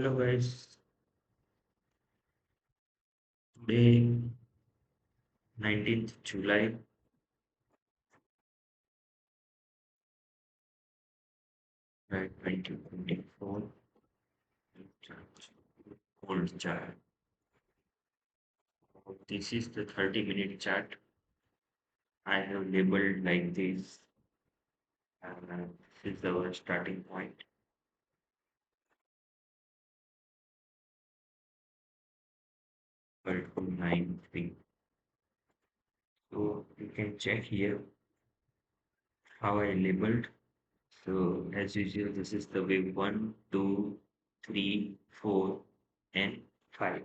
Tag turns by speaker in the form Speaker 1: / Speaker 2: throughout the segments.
Speaker 1: Hello guys, today 19th July 2024, old chart. This is the 30-minute chart. I have labeled like this. This is our starting point. Equal to 9 3. So you can check here how I labeled. So as usual, this is the wave 1, 2, 3, 4, and 5.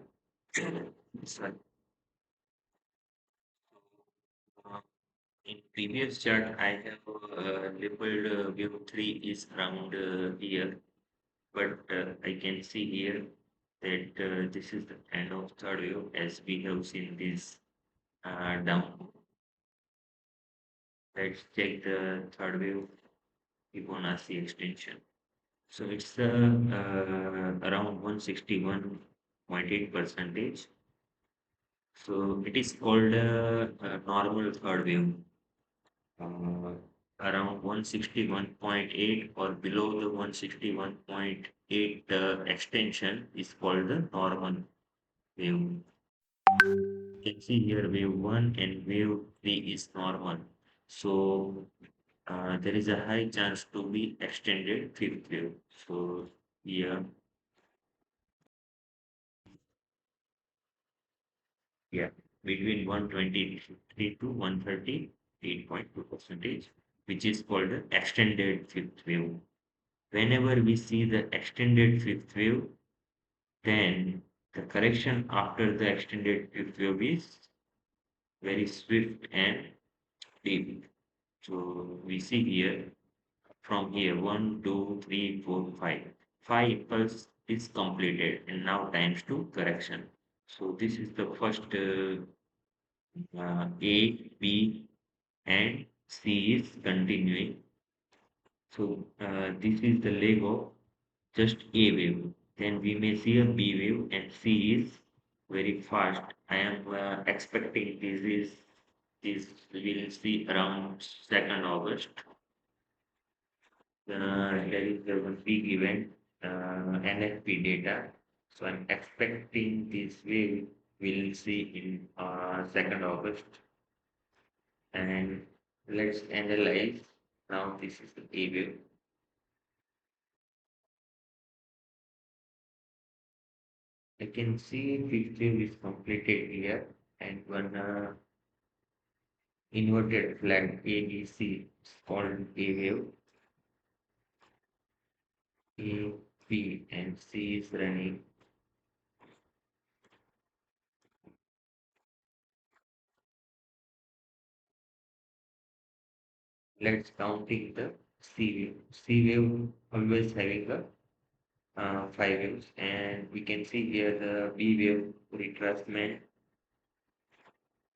Speaker 1: This one. Uh, In previous chart, I have labeled view 3 is around here, but I can see here that this is the end of third wave as we have seen this down. Let's check the third wave Fibonacci extension. So it's around 161.8 percentage. So it is called a normal third wave. uh, Around 161.8 or below the 161.8 extension is called the normal wave. You can see here wave 1 and wave 3 is normal. So there is a high chance to be extended fifth wave. So yeah, yeah, between 123 to 138.2 percentage, which is called the extended fifth wave. Whenever we see the extended fifth wave, then the correction after the extended fifth wave is very swift and deep. So we see here from here 1, 2, 3, 4, 5. 5 impulse is completed and now times to correction. So this is the first A, B, and C is continuing. So this is the leg of just A wave. Then we may see a B wave and C is very fast. I am expecting this we'll see around 2nd August. There is one big event, NFP data. So I'm expecting this wave we'll see in 2nd August. And let's analyze. Now this is the A wave. I can see fifth wave is completed here and one inverted flag ABC is called A wave. A, B, and C is running. Let's counting the C wave. C wave always having a 5 waves, and we can see here the B wave retracement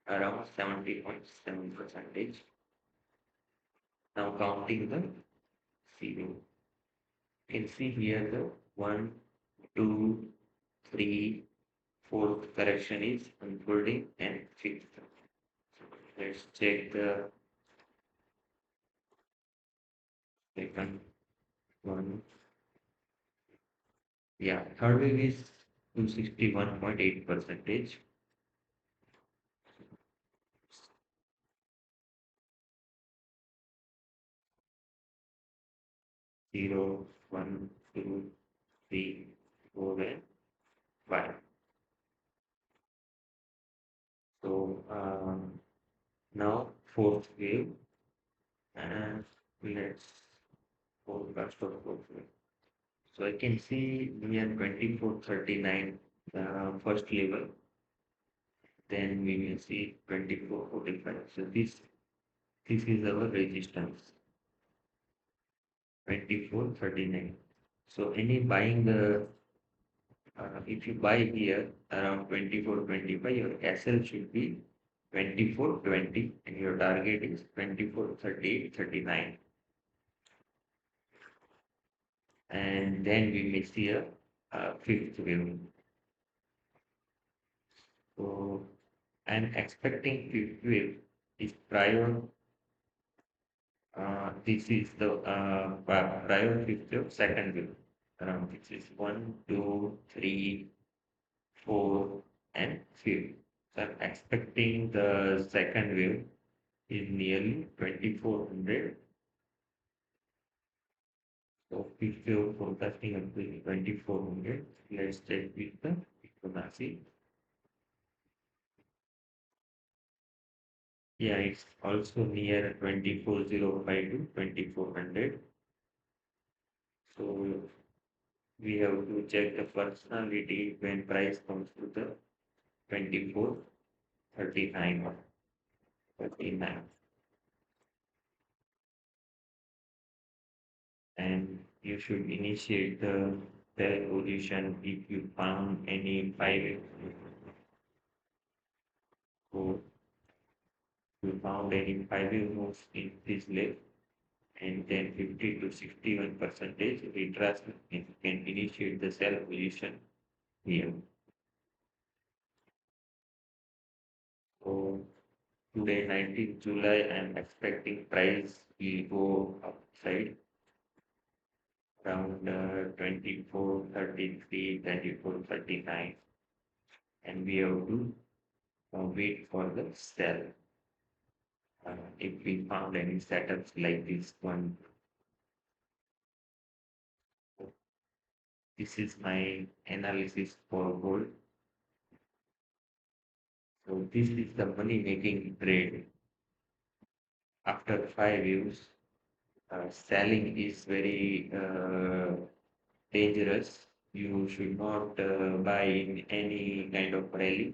Speaker 1: around 70.7 percentage. Now counting the C wave. You can see here the 1, 2, 3, fourth correction is unfolding and fifth. Let's check the second one. Yeah, third wave is 261.8 percentage. 0, 1, 2, 3, 4, and 5. So now fourth wave, and let's forecast for fourth wave. So I can see we are 2439 first level. Then we will see 2445. So this is our resistance 2439. So any buying the if you buy here around 2425, your SL should be 2420 and your target is 2438.39. And then we may see a fifth wave. So I'm expecting fifth wave is prior. This is the prior fifth wave, second wave. This is one, two, three, four, and fifth. So I'm expecting the second wave is nearly 2400. So fifth wave forecasting up to 2400. Let's check with the Fibonacci. Yeah, it's also near 2405 to 2400. So we have to check the personality when price comes to the 24, 39, 39. And you should initiate the evolution if you found any 5 so you found any 5 moves in this level and then 50 to 61 percentage retracement, you can initiate the sell position here. So today 19th July I'm expecting price will go upside around 24, 33, 24, 39, and we have to wait for the sell. If we found any setups like this one, this is my analysis for gold. So this is the money making trade. After 5 years, selling is very dangerous. You should not buy in any kind of rally.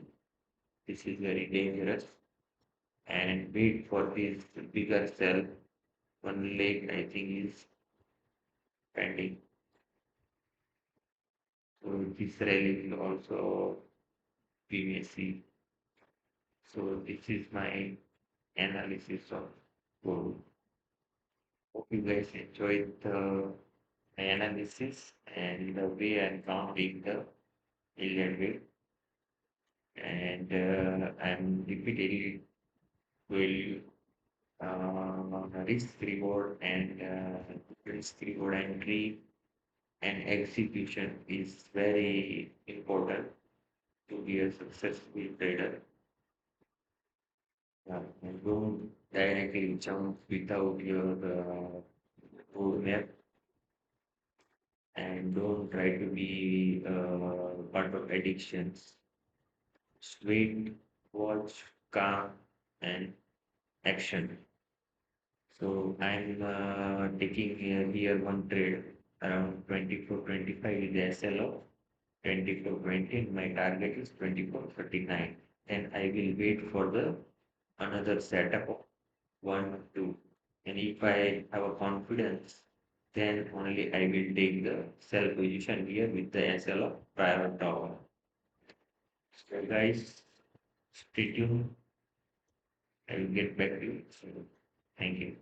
Speaker 1: This is very dangerous. And wait for this bigger sell. One leg, I think, is pending. So this rally will also we may see. So this is my analysis of gold. Hope you guys enjoyed the analysis and the way I'm counting the Elliott wave. And I'm repeatedly will risk reward and risk reward entry and execution is very important to be a successful trader. And don't directly jump without your roadmap and don't try to be part of addictions. Wait, watch, calm, and action. So I'm taking here one trade around 24.25 with the SL of 24.20. My target is 24.39. And I will wait for the another setup of 1, 2. And if I have a confidence, then only I will take the sell position here with the SL of prior tower. So guys, stay tuned. I will get back to you. So thank you.